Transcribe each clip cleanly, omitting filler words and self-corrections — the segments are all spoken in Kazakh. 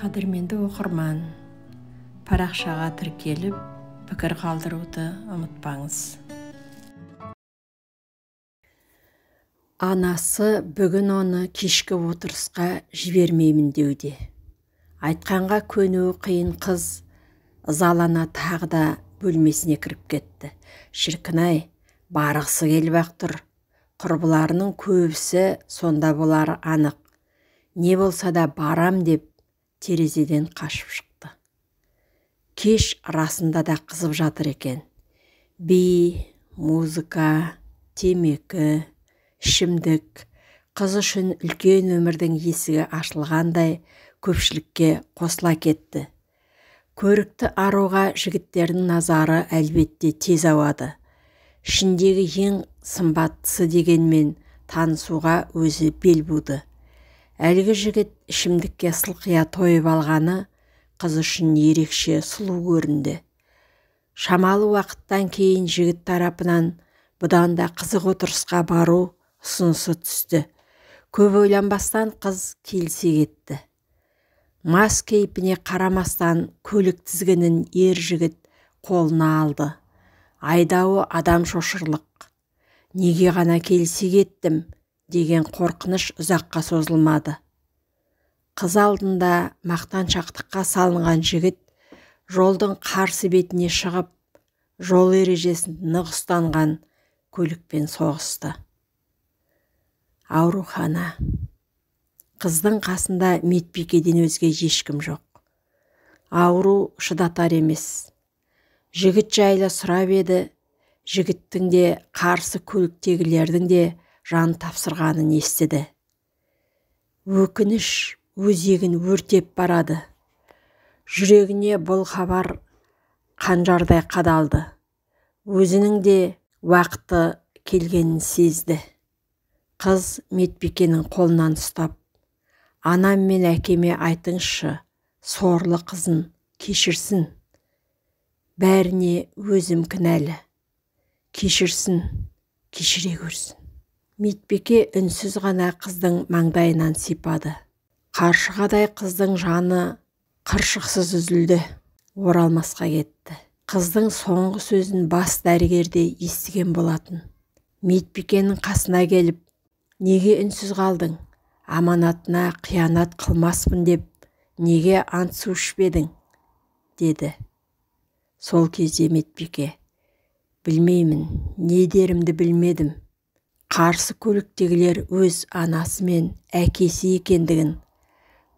Қадірменді оқырман, парақшаға тіркеліп, пікір қалдыруды ұмытпаңыз. Анасы бүгін оны кешкі отырысқа жібермеймін деуде. Айтқанға көнуі қиын қыз ызалана тағы да бөлмесіне кіріп кетті. Шіркін-ай, барғысы келіп-ақ тұр. Құрбыларының көбісі сонда болары анық. Не болса да барам деп терезеден қашып шықты. Кеш расында да қызып жатыр екен. Би, музыка, темекі, ішімдік, қыз үшін үлкен өмірдің есігі ашылғандай көпшілікке қосыла кетті. Көрікті аруға жігіттердің назары әлбетте тез ауады. Ішіндегі ең сымбаттысы дегенмен танысуға өзі бел буды. Әлгі жігіт ішімдікке сылқия тойып алғаны қыз үшін ерекше сұлу көрінді. Шамалы уақыттан кейін жігіт тарапынан бұдан да қызық отырысқа бару ұсынысы түсті. Көп ойланбастан қыз келісе кетті. Мас кейпіне қарамастан көлік тізгінін ер жігіт қолына алды. Айдауы адам шошырлық. Неге ғана келісе кеттім деген қорқыныш ұзаққа созылмады. Қыз алдында мақтаншақтыққа салынған жігіт жолдың қарсы бетіне шығып, жол ережесін нық ұстанған көлікпен соғысты. Аурухана. Қыздың қасында медбикеден өзге ешкім жоқ. Ауру шыдатар емес. Жігіт жайлы сұрап еді, жігіттің де қарсы көліктегілердің де жан тапсырғанын естіді. Өкініш өзегін өртеп барады. Жүрегіне бұл хабар қанжардай қадалды. Өзінің де уақыты келгенін сезді. Қыз медбикенің қолынан ұстап, анам мен әкеме айтыңызшы, сорлы қызын кешірсін. Бәріне өзім кінәлі. Кешірсін, кешіре көрсін. Медбике үнсіз ғана қыздың маңдайынан сипады. Қаршығадай қыздың жаны қыршықсыз үзілді, оралмасқа кетті. Қыздың соңғы сөзін бас дәрігерде естіген болатын. Медбикенің қасына келіп, неге үнсіз қалдың? Аманатына қиянат қылмаспын деп, неге ант су ішпедің? Деді. Сол кезде медбике, білмеймін, не дерімді білмедім. Қарсы көліктегілер өз анасы мен әкесі екендігін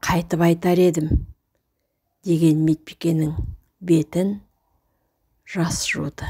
қайтып айтар едім, деген медбикенің бетін жас жуды.